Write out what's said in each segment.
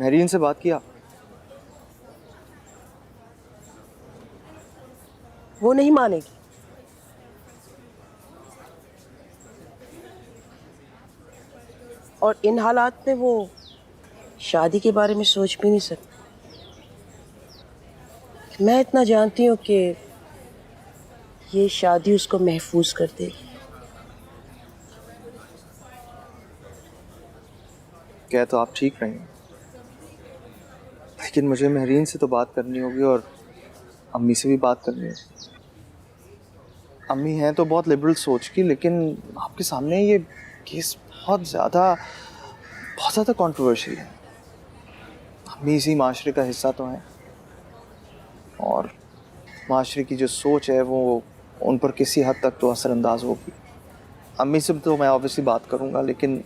महरीन से बात किया? वो नहीं मानेगी। और इन हालात में वो शादी के बारे में सोच भी नहीं सकती। मैं इतना जानती हूँ कि ये शादी उसको महफूज कर देगी। कह तो आप ठीक रही हैं, लेकिन मुझे महरीन से तो बात करनी होगी और अम्मी से भी बात करनी होगी। अम्मी हैं तो बहुत लिबरल सोच की, लेकिन आपके सामने ये केस बहुत ज़्यादा कंट्रोवर्शियल है। अम्मी इसी माशरे का हिस्सा तो हैं और माशरे की जो सोच है वो उन पर किसी हद तक तो असरअंदाज होगी। अम्मी से तो मैं ऑब्वियसली बात करूंगा, लेकिन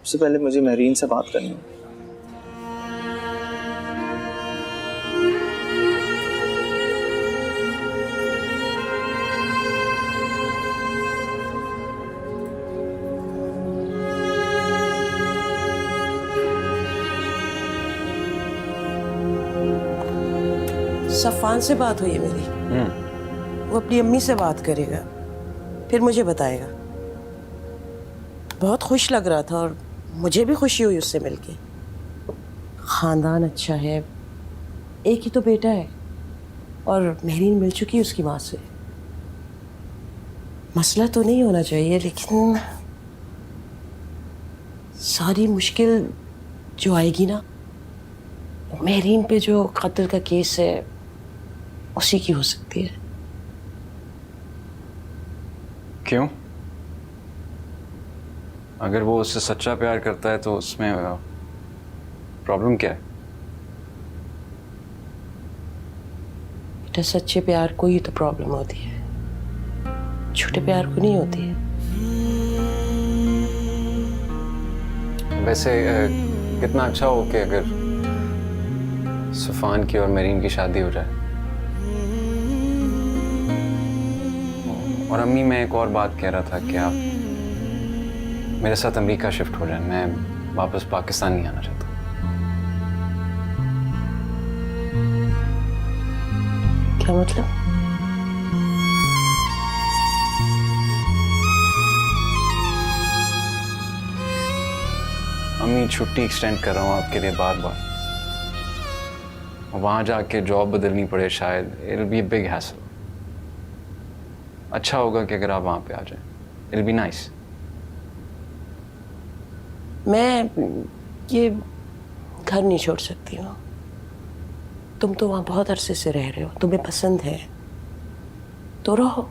उससे पहले मुझे महरीन से बात करनी है। सफ़ान से बात हुई है मेरी। वो अपनी अम्मी से बात करेगा, फिर मुझे बताएगा। बहुत खुश लग रहा था और मुझे भी खुशी हुई उससे मिलके। खानदान अच्छा है, एक ही तो बेटा है और महरीन मिल चुकी है उसकी माँ से। मसला तो नहीं होना चाहिए, लेकिन सारी मुश्किल जो आएगी ना, महरीन पे जो कत्ल का केस है उसी की हो सकती है। क्यों? अगर वो उससे सच्चा प्यार करता है तो उसमें प्रॉब्लम क्या है? बेटा, सच्चे प्यार को ही तो प्रॉब्लम होती है, झूठे प्यार को नहीं होती है। वैसे कितना अच्छा हो कि अगर सफ़ान की और महरीन की शादी हो जाए। और अम्मी, मैं एक और बात कह रहा था कि आप मेरे साथ अमेरिका शिफ्ट हो जाए। मैं वापस पाकिस्तान नहीं आना चाहता। क्या मतलब? अम्मी, छुट्टी एक्सटेंड कर रहा हूँ आपके लिए बार बार। वहाँ जाके जॉब बदलनी पड़े शायद। It will be a big hassle. अच्छा होगा कि अगर आप वहाँ पे आ जाएं। It will be nice. मैं ये घर नहीं छोड़ सकती हूँ। तुम तो वहाँ बहुत अरसे से रह रहे हो, तुम्हें पसंद है तो रहो।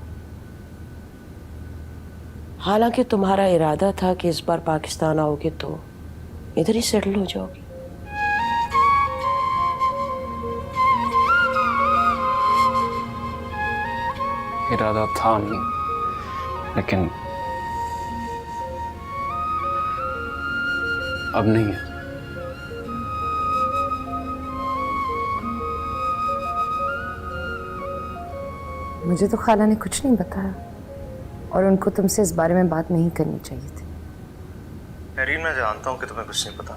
हालांकि तुम्हारा इरादा था कि इस बार पाकिस्तान आओगे तो इधर ही सेटल हो जाओगे। इरादा था नहीं, लेकिन अब नहीं है। मुझे तो खाला ने कुछ नहीं बताया और उनको तुमसे इस बारे में बात नहीं करनी चाहिए थी। महरीन, मैं जानता हूँ कि तुम्हें कुछ नहीं पता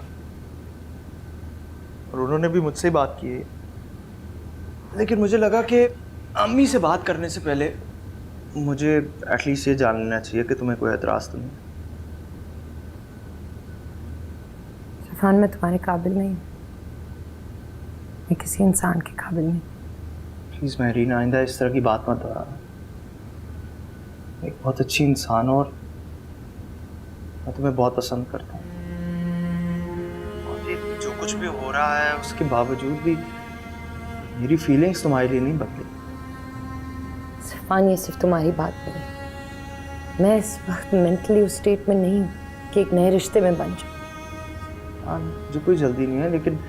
और उन्होंने भी मुझसे बात की है, लेकिन मुझे लगा कि अम्मी से बात करने से पहले मुझे एटलीस्ट ये जान लेना चाहिए कि तुम्हें कोई एतराज़ तो नहीं। सफ़ान, मैं तुम्हारे काबिल नहीं, मैं किसी इंसान के काबिल नहीं। प्लीज़ महरीन, आइंदा इस तरह की बात मत दोहराना। एक बहुत अच्छी इंसान हो और मैं तुम्हें बहुत पसंद करता हूँ, और ये जो कुछ भी हो रहा है उसके बावजूद भी मेरी फीलिंग्स तुम्हारे लिए नहीं बदली। सफ़ान, ये सिर्फ तुम्हारी बात नहीं, मैं इस वक्त मेंटली उस स्टेट में नहीं हूँ कि एक नए रिश्ते में बन जाऊँ। हाँ, मुझे कोई जल्दी नहीं है, लेकिन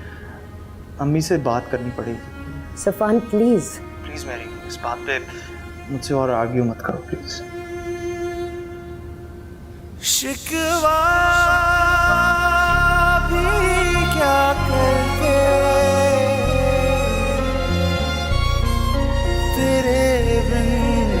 अम्मी से बात करनी पड़ेगी। सफ़ान, प्लीज़ प्लीज़ मैरी, इस बात पे मुझसे और आर्ग्यू मत करो प्लीज़। शिकवा भी क्या करते तेरे बिन,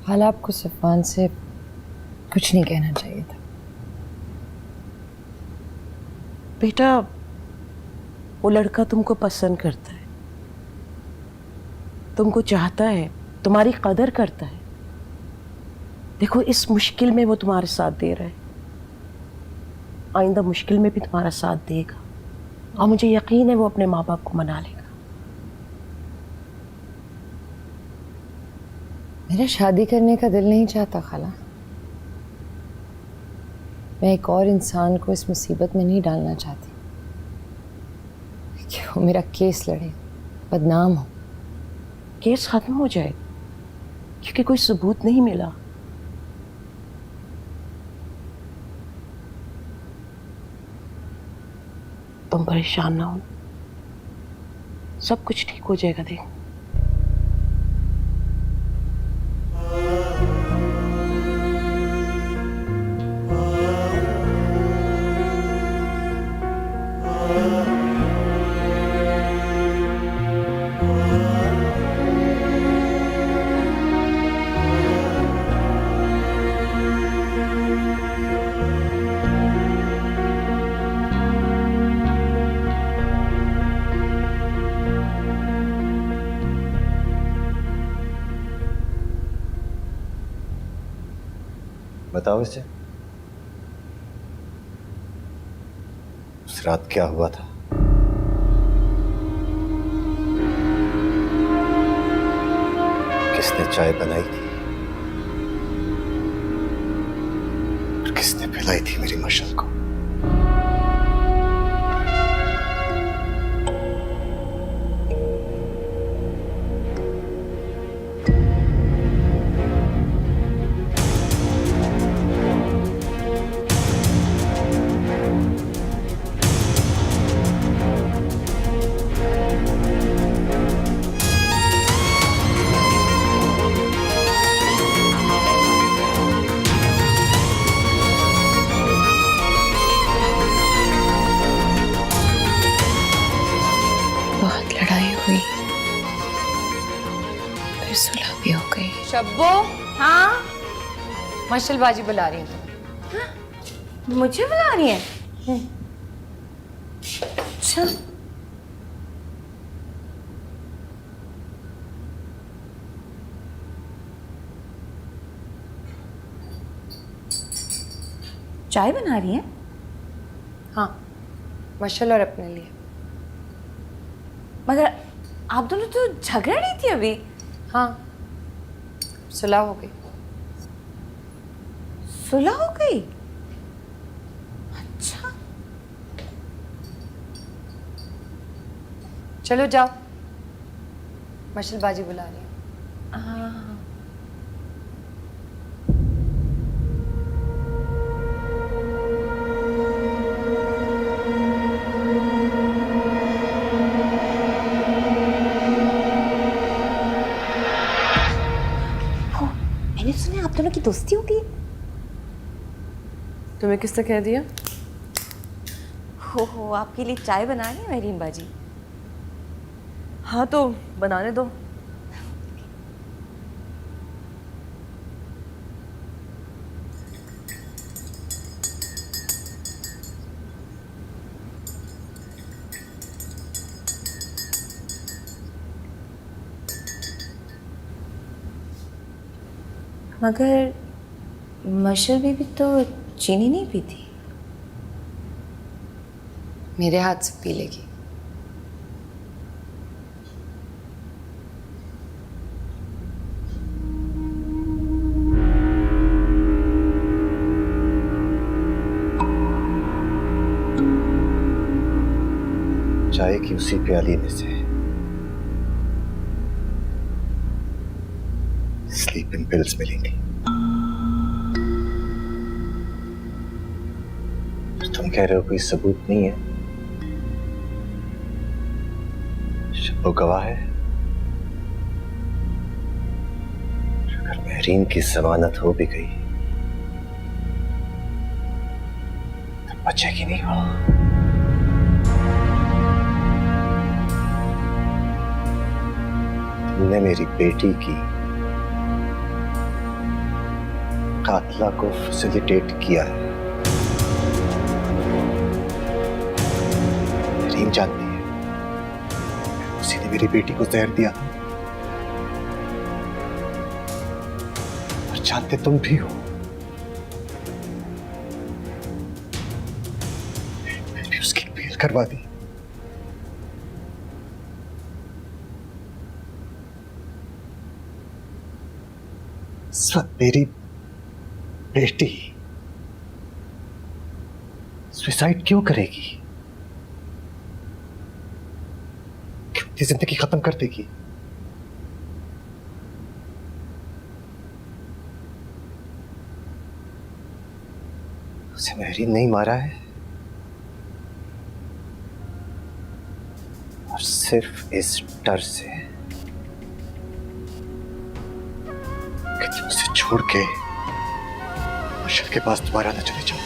खाला, आपको सफ़ान से कुछ नहीं कहना चाहिए था। बेटा, वो लड़का तुमको पसंद करता है, तुमको चाहता है, तुम्हारी कदर करता है। देखो, इस मुश्किल में वो तुम्हारे साथ दे रहा है, आइंदा मुश्किल में भी तुम्हारा साथ देगा, और मुझे यकीन है वो अपने माँ बाप को मना लेगा। मेरा शादी करने का दिल नहीं चाहता खाला। मैं एक और इंसान को इस मुसीबत में नहीं डालना चाहती कि वो मेरा केस लड़े, बदनाम हो। केस खत्म हो जाए क्योंकि कोई सबूत नहीं मिला। तुम परेशान ना हो, सब कुछ ठीक हो जाएगा। देख, बताओ इसे, उस रात क्या हुआ था? किसने चाय बनाई थी और किसने पिलाई थी मेरी मशल को? बहुत लड़ाई हुई, फिर सुलह भी हो गई। शब्बो, हाँ मशल बाजी बुला रही है। मुझे बुला रही है? अच्छा, चाय बना रही है? हाँ, मशल और अपने लिए। मगर आप दोनों तो झगड़ रही थी अभी। हाँ, सुलह हो गई। सुलह हो गई? अच्छा, चलो जाओ, मशल बाजी बुला रही है। हाँ। मैंने सुना आप दोनों की दोस्ती हो गई। तुम्हें किसने कह दिया? हो, आपके लिए चाय बना रही है मेरी बाजी। हाँ, तो बनाने दो। मगर मशल भी तो चीनी नहीं पीती। मेरे हाथ से पी लेगी। चाय की उसी प्याली में से स्लीपिंग पिल्स मिलेंगी। तुम कह रहे हो कोई सबूत नहीं है? शब्बो गवाह है। अगर महरीन की जमानत हो भी गई तो बचेगी नहीं वो। तुमने मेरी बेटी की कातला को फैसिलिटेट किया है। रीम जानती है उसी ने मेरी बेटी को जहर दिया और जानते तुम भी हो। मैंने भी उसकी बेल करवा दी। इस वक्त मेरी बेटी सुसाइड क्यों करेगी? क्यों अपनी जिंदगी खत्म कर देगी? उसे महरीन नहीं मारा है और सिर्फ इस डर से कि तुम उसे छोड़ के मशल के पास दोबारा न चले जाओ।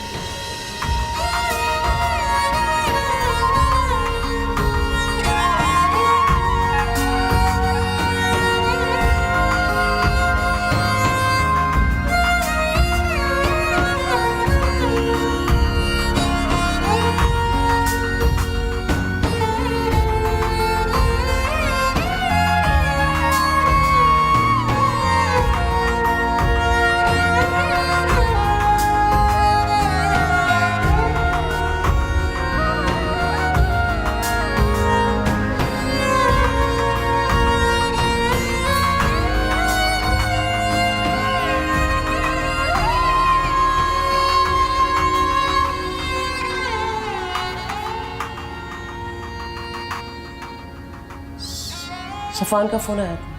सफान का फोन आया था।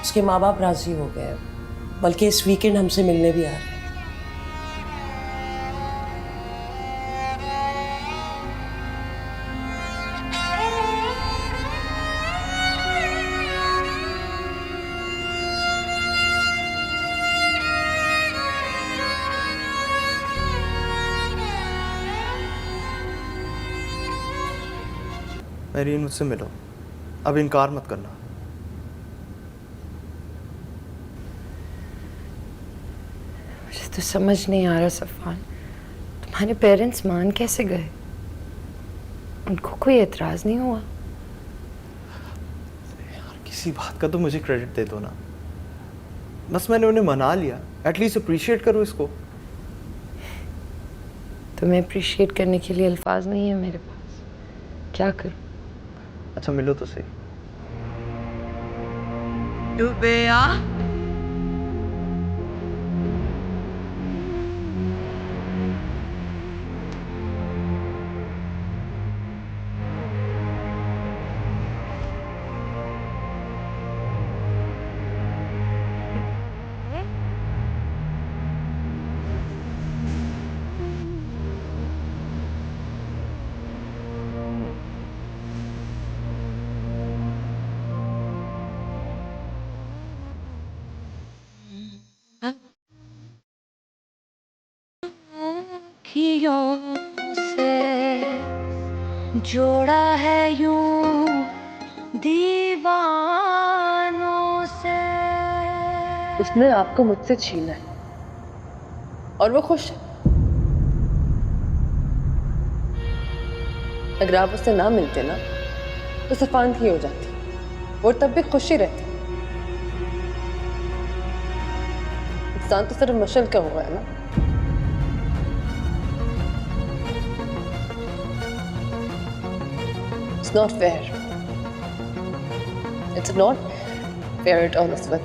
उसके माँ बाप राजी हो गए, बल्कि इस वीकेंड हमसे मिलने भी आ रहे हैं। महरीन, मुझसे मिलो, अब इनकार मत करना। मुझे तो समझ नहीं आ रहा सफान, तुम्हारे पेरेंट्स मान कैसे गए? उनको कोई एतराज नहीं हुआ? यार किसी बात का तो मुझे क्रेडिट दे दो ना। बस मैंने उन्हें मना लिया, एटलीस्ट अप्रिशिएट करो इसको। तुम्हें अप्रिशिएट करने के लिए अल्फाज नहीं है मेरे पास, क्या करूं? अच्छा मिलो तो सही। डूबिया अखियों से जोड़ा है यूं दीवानों से। उसने आपको मुझसे छीना है और वो खुश है। अगर आप उससे ना मिलते ना तो सफान की हो जाती, वो तब भी खुशी रहती। इंसान तो सिर्फ मशल का हुआ है ना। It's not fair. It's not fair at all, Aswat.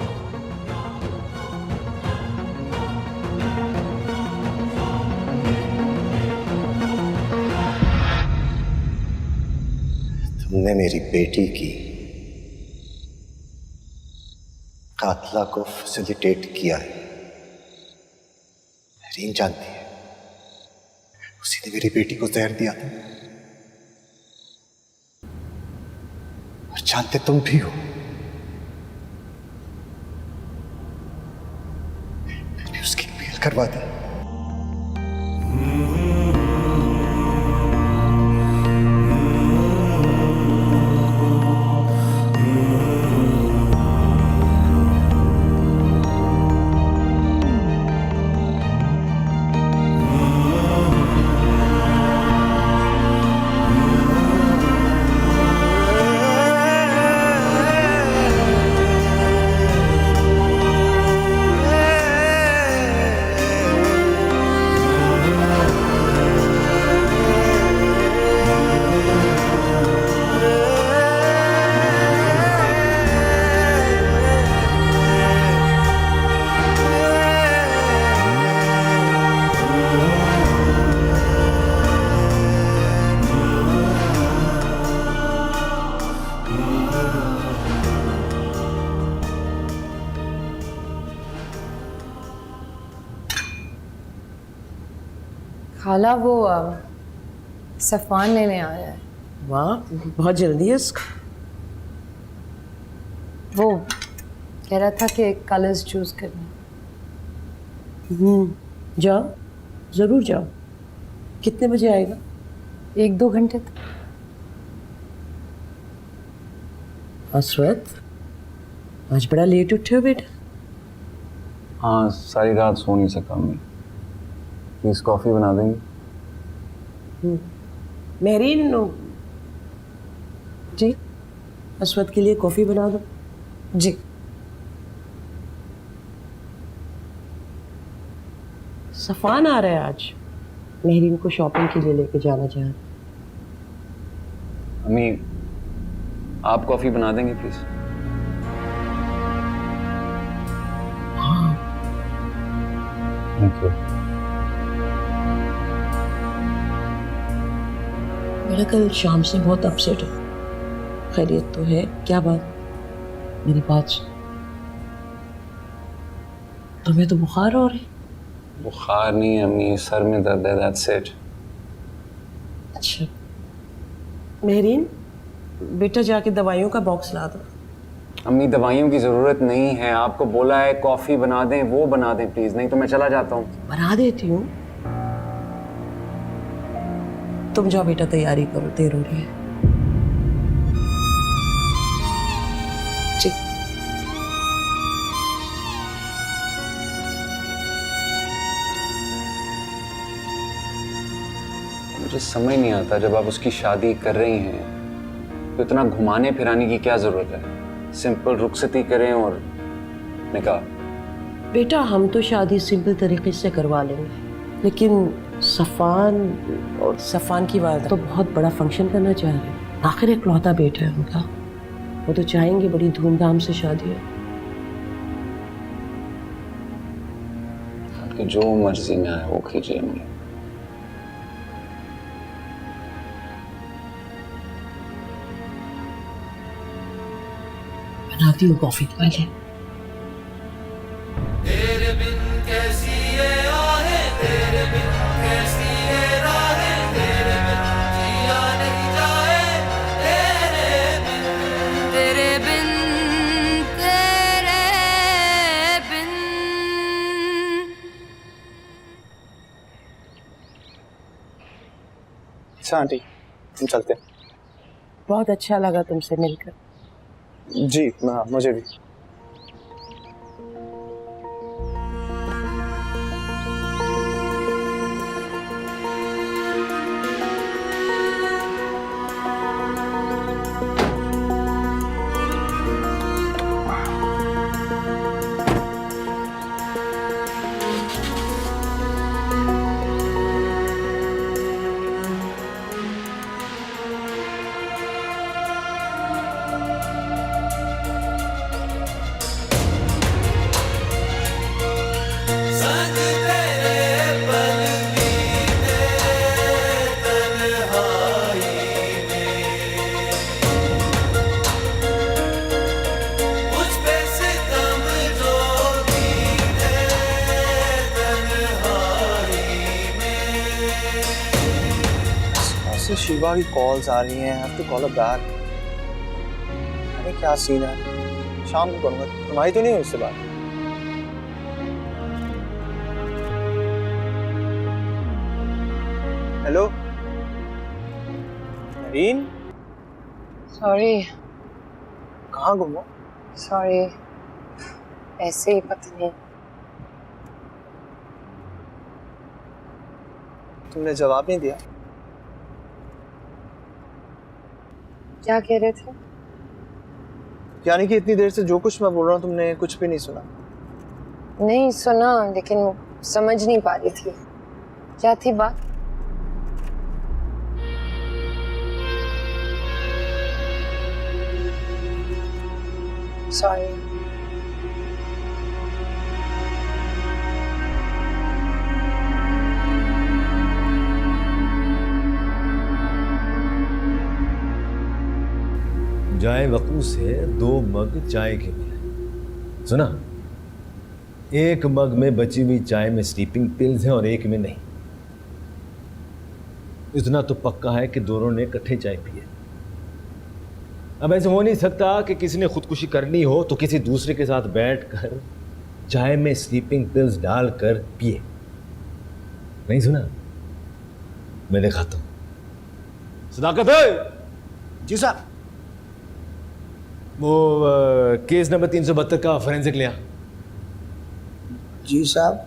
तुमने मेरी बेटी की कातला को फैसिलिटेट किया है। रीम जानती है उसी ने मेरी बेटी को जहर दिया था और जानते तुम भी हो। मैंने भी उसकी बेल करवा दी। खाला वो सफ़ान लेने आया है। वाह, बहुत जल्दी है इसका। वो कह रहा था कि कलर्स चूज करने। जाओ, ज़रूर जाओ। कितने बजे आएगा? 1-2 घंटे तक। असरत, आज बड़ा लेट उठे हो बेटा। हाँ, सारी रात सो नहीं सका मैं। प्लीज़ कॉफ़ी बना देंगे? मेहरीन, जी, असरत के लिए कॉफ़ी बना दो। जी। सफ़ान आ रहा है आज। मेहरीन को शॉपिंग के लिए लेके जाना चाह रहा। अम्मी, आप कॉफ़ी बना देंगे प्लीज़? Thank you. मेरा कल शाम से बहुत अपसेट है। खैरियत तो है? क्या बात? मेरी बात सुन। तुम्हें तो बुखार हो रही। बुखार नहीं है अम्मी, सर में दर्द है, दैट्स इट। अच्छा मेहरीन, बेटा जाके दवाइयों का बॉक्स ला दो। अम्मी, दवाइयों की ज़रूरत नहीं है। आपको बोला है कॉफ़ी बना दें, वो बना दें प्लीज़, नहीं तो मैं चला जाता हूँ। बना देती हूँ। तुम जाओ बेटा, तैयारी करो, देर हो रही है। जी। मुझे समझ नहीं आता, जब आप उसकी शादी कर रही हैं तो इतना घुमाने फिराने की क्या ज़रूरत है? सिंपल रुखसती करें और निकाह। बेटा, हम तो शादी सिंपल तरीके से करवा लेंगे, लेकिन सफ़ान की वालदा तो बहुत बड़ा फंक्शन करना चाह रहे हैं। आखिर एक लौता बेटा है उनका, वो तो चाहेंगे बड़ी धूमधाम से शादी हो। आपकी जो मर्जी में आए वो कीजिए अम्मी। बनाती हूँ कॉफ़ी पहले। तेरे बिन कैसी ये आहें, तेरे बिन कैसी ये राहें, तेरे बिन जिया नहीं जाए, तेरे बिन, तेरे बिन, तेरे बिन। अच्छा आंटी, हम चलते हैं। बहुत अच्छा लगा तुमसे मिलकर। जी हाँ, मुझे भी। संग तेरे पल बीते तन्हाई में, मुझ पे सितम जो की है तन्हाई में। ऐसे शिवा की कॉल्स आ रही हैं, I have to call her back. अरे क्या सीन है, शाम को करूँगा। तुम्हारी तो नहीं हुई उससे बात? Hello Narine, sorry. कहाँ गुम हो? सॉरी, ऐसे ही पता नहीं। तुमने जवाब नहीं दिया। क्या कह रहे थे? यानी कि इतनी देर से जो कुछ मैं बोल रहा हूँ तुमने कुछ भी नहीं सुना? नहीं सुना, लेकिन समझ नहीं पा रही थी क्या थी बात। सॉरी। जाए वकू से 2 मग चाय के मिले। सुना, एक मग में बची हुई चाय में स्लीपिंग पिल्स हैं और एक में नहीं। इतना तो पक्का है कि दोनों ने इकट्ठे चाय पिए। अब ऐसे हो नहीं सकता कि किसी ने खुदकुशी करनी हो तो किसी दूसरे के साथ बैठकर चाय में स्लीपिंग पिल्स डालकर पिए। नहीं सुना? मैं दिखाता हूं। सदाकत है? जी साहब। वो केस नंबर 372 का फोरेंसिक लिया। जी साहब।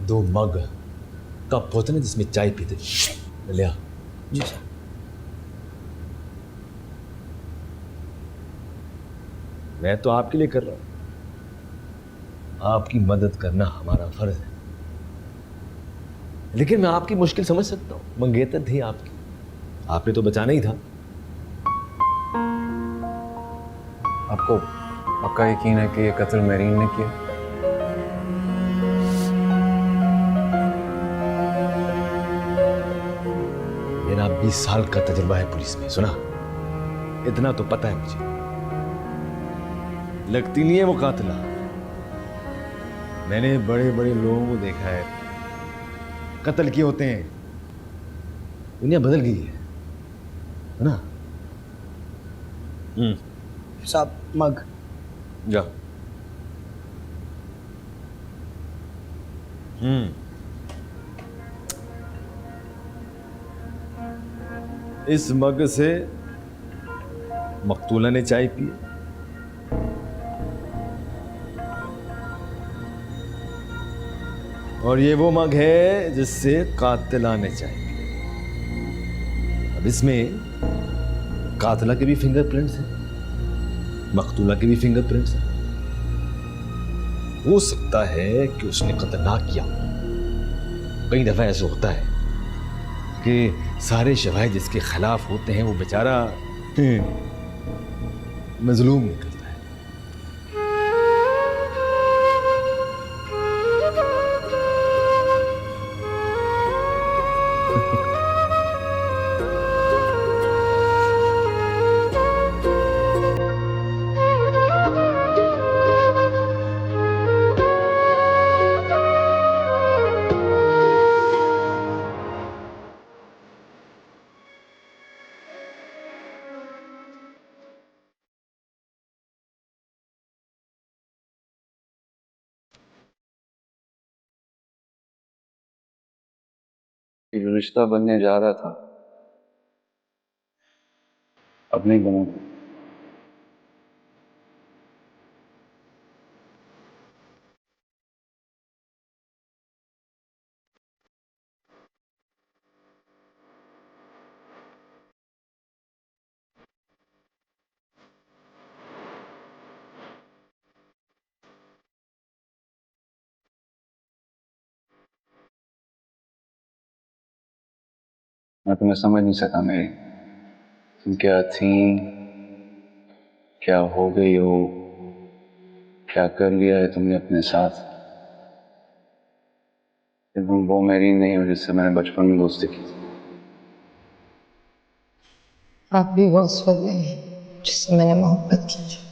2 मग कप होते ना जिसमें चाय पीते, लिया। जी साहब। मैं तो आपके लिए कर रहा हूं, आपकी मदद करना हमारा फर्ज है। लेकिन मैं आपकी मुश्किल समझ सकता हूं, मंगेतर थी आपकी, आपने तो बचाना ही था। आपको पक्का यकीन है कि ये कत्ल मेरीन ने किया? मेरा 20 साल का तजुर्बा है पुलिस में, सुना? इतना तो पता है मुझे। लगती नहीं है वो कातिला। मैंने बड़े बड़े लोगों को देखा है, कत्ल किए होते हैं। दुनिया बदल गई है ना? साहब मग। जा। इस मग से मकतूला ने चाय पी, और ये वो मग है जिससे कातिला ने चाय पी। अब इसमें कातिला के भी फिंगरप्रिंट्स हैं, मकतूला के भी फिंगरप्रिंट्स हैं। हो सकता है कि उसने कत्ल ना किया। कई दफा ऐसा होता है कि सारे शवाहिद जिसके खिलाफ होते हैं वो बेचारा मजलूम निकलता है। ये जो रिश्ता बनने जा रहा था अब नहीं बना। मैं तुम्हें समझ नहीं सका मेरी, तुम क्या थी, क्या हो गई हो, क्या कर लिया है तुमने अपने साथ। तुम वो मेरी नहीं हो जिससे मैंने बचपन में दोस्ती की। आप भी वो उस वक्त हैं जिससे मैंने मोहब्बत की।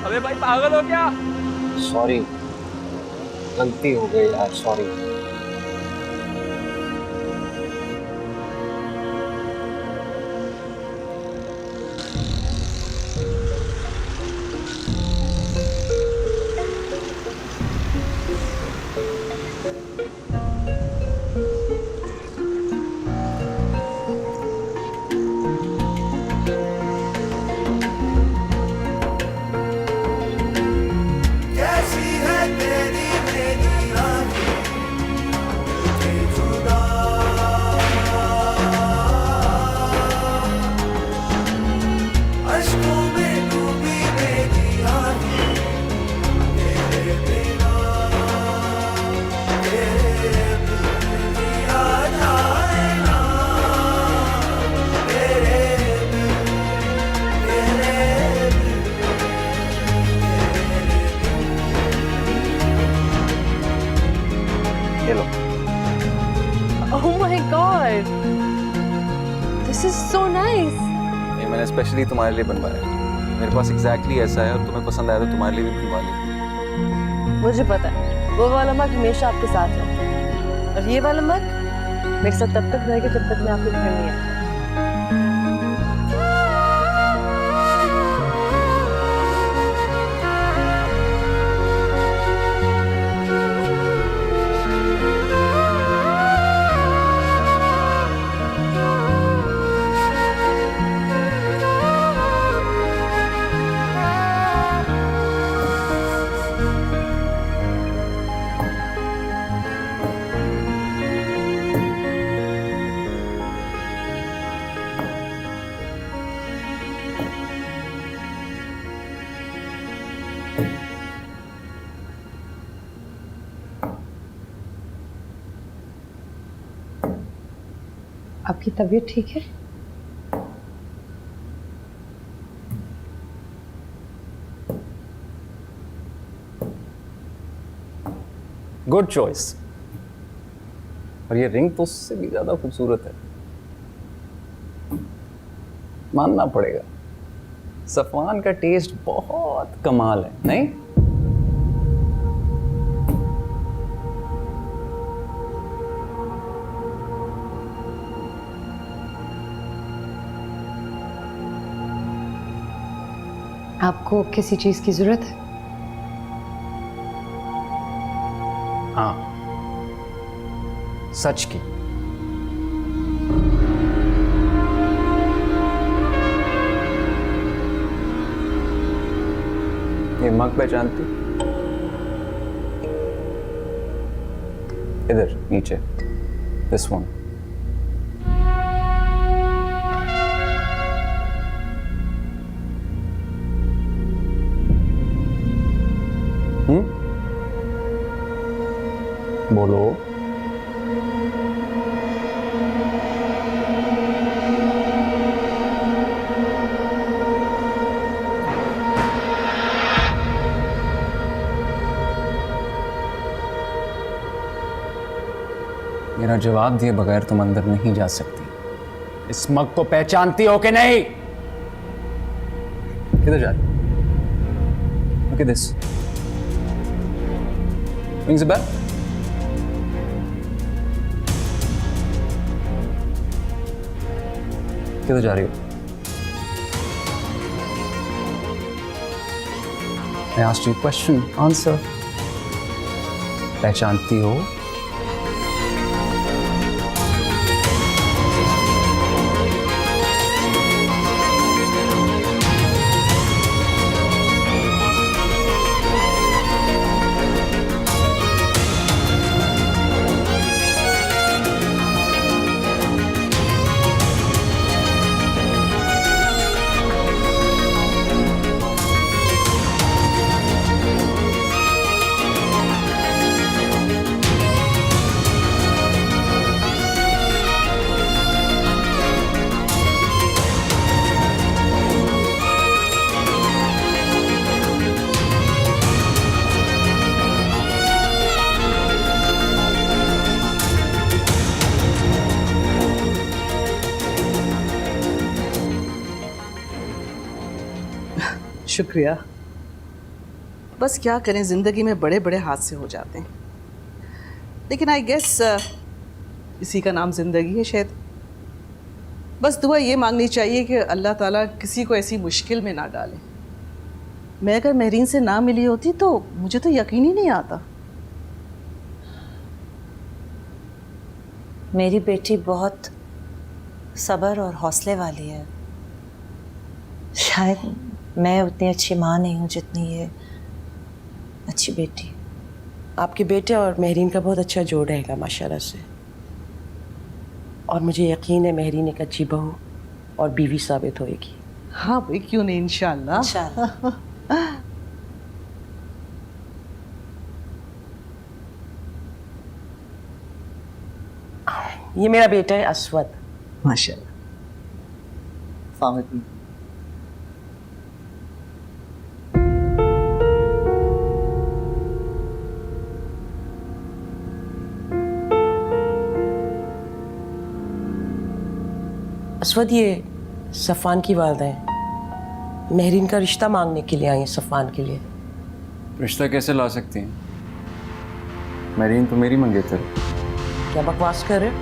अबे भाई पागल हो क्या? सॉरी, गलती हो गई यार, सॉरी। कैसी है तेरी मेरी राहें, दिल के जुदा। नाइस। ये मैंने स्पेशली तुम्हारे लिए बनवाया है। मेरे पास एग्जैक्टली ऐसा है, और तुम्हें पसंद आया तो तुम्हारे लिए भी बनवा ली। मुझे पता है वो वाला मग हमेशा आपके साथ है, और ये वाला मग मेरे साथ तब तक रहेगा जब तक मैं आपके घर नहीं आता। आपकी तबीयत ठीक है? Good choice. और ये रिंग तो उससे भी ज्यादा खूबसूरत है, मानना पड़ेगा। सफवान का टेस्ट बहुत कमाल है, नहीं? आपको किसी चीज की जरूरत है? हाँ, सच की। ये मग पहचानती? इधर नीचे, दिस वन। बोलो। मेरा जवाब दिए बगैर तुम अंदर नहीं जा सकती। इस मग को पहचानती हो कि नहीं? किधर जा रही? Look at this. Rings a bell? किधर जा रही हो? I asked you a question. Answer. पहचानती हो? शुक्रिया। बस क्या करें, ज़िंदगी में बड़े बड़े हादसे हो जाते हैं, लेकिन आई गेस इसी का नाम ज़िंदगी है शायद। बस दुआ ये मांगनी चाहिए कि अल्लाह ताला किसी को ऐसी मुश्किल में ना डाले। मैं अगर महरीन से ना मिली होती तो मुझे तो यकीन ही नहीं आता। मेरी बेटी बहुत सब्र और हौसले वाली है। शायद मैं उतनी अच्छी माँ नहीं हूँ जितनी ये अच्छी बेटी। आपके बेटे और महरीन का बहुत अच्छा जोड़ रहेगा माशाल्लाह से, और मुझे यकीन है महरीन एक अच्छी बहू और बीवी साबित होएगी। हाँ भाई, क्यों नहीं, इंशाल्लाह। इंशाल्लाह। ये मेरा बेटा है अस्वद। माशाल्लाह। अस्सलाम वालेकुम। अस्वद, ये सफ़ान की वालिदैन महरीन का रिश्ता मांगने के लिए आई हैं सफ़ान के लिए। रिश्ता कैसे ला सकती हैं? महरीन तो मेरी मंगेतर है। क्या बकवास कर रहे हो?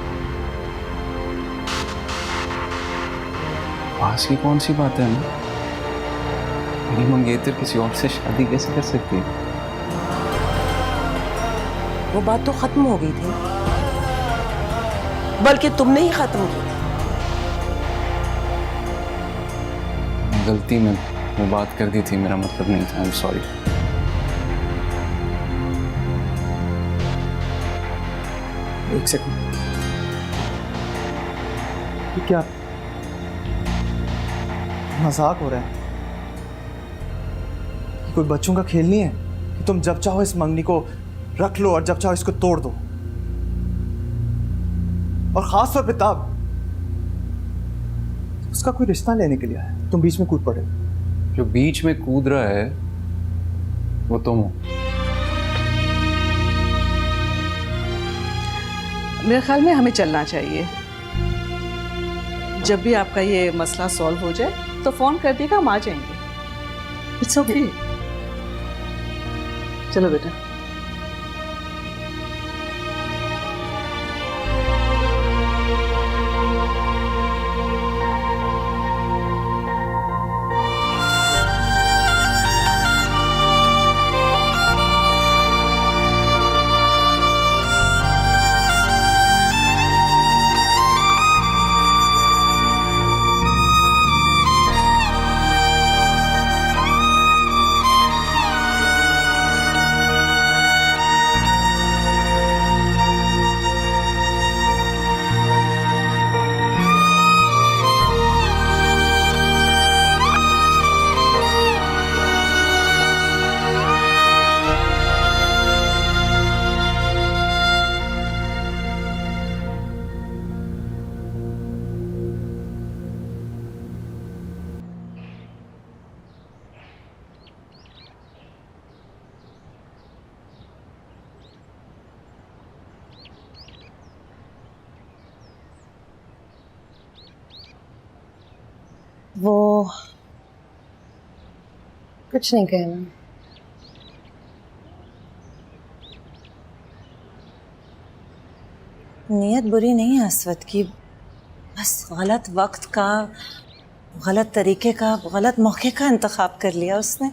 पास की कौन सी बात है ना? मेरी मंगेतर किसी और से शादी कैसे कर सकती है? वो बात तो खत्म हो गई थी, बल्कि तुमने ही खत्म की थी। गलती में वो बात कर दी थी, मेरा मतलब नहीं था। I am sorry. एक सेकंड, ये क्या मजाक हो रहा है? ये कोई बच्चों का खेल नहीं है कि तुम जब चाहो इस मंगनी को रख लो और जब चाहो इसको तोड़ दो। और खास तौर पे तब उसका कोई रिश्ता लेने के लिए आया, तुम बीच में कूद पड़े। जो बीच में कूद रहा है वो तुम हो। मेरे ख्याल में हमें चलना चाहिए। जब भी आपका ये मसला सॉल्व हो जाए तो फ़ोन कर देगा, हम आ जाएंगे। It's okay. चलो बेटा। वो कुछ नहीं कहना। नीयत बुरी नहीं है अस्वद की, बस गलत वक्त का, गलत तरीके का, गलत मौके का इंतखाब कर लिया उसने।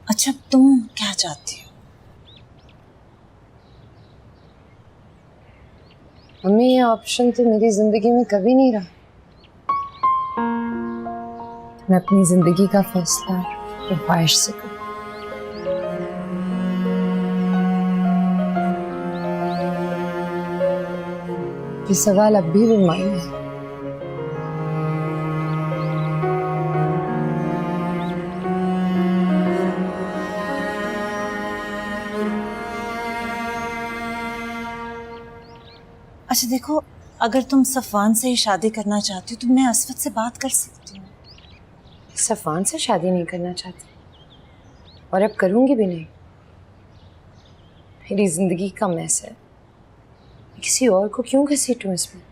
अच्छा तुम क्या चाहती हो? मम्मी ये ऑप्शन तो मेरी जिंदगी में कभी नहीं रहा। मैं अपनी जिंदगी का फैसला ख्वाहिश से करूं। ये सवाल अब भी बेमानी है। अच्छा देखो, अगर तुम सफ़ान से ही शादी करना चाहती हो तो मैं अस्वद से बात कर सकती हूँ। सफ़ान से शादी नहीं करना चाहती और अब करूंगी भी नहीं। मेरी जिंदगी का मैस है, किसी और को क्यों घसीटूं इसमें?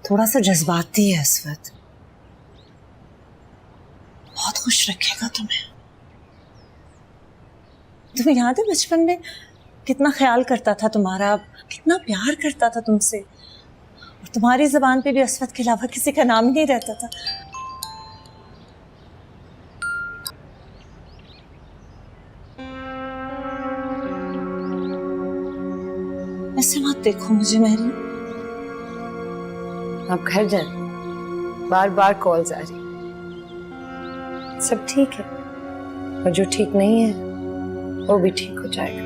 थोड़ा सा जज्बाती है अस्वद, बहुत खुश रखेगा तुम्हें। तुम्हें याद है बचपन में कितना ख्याल करता था तुम्हारा, कितना प्यार करता था तुमसे, और तुम्हारी ज़बान पे भी अस्वद के अलावा किसी का नाम ही नहीं रहता था। ऐसे मत देखो मुझे महरीन। आप घर जाएं, बार बार कॉल्स आ रही। सब ठीक है और जो ठीक नहीं है वो भी ठीक हो जाएगा।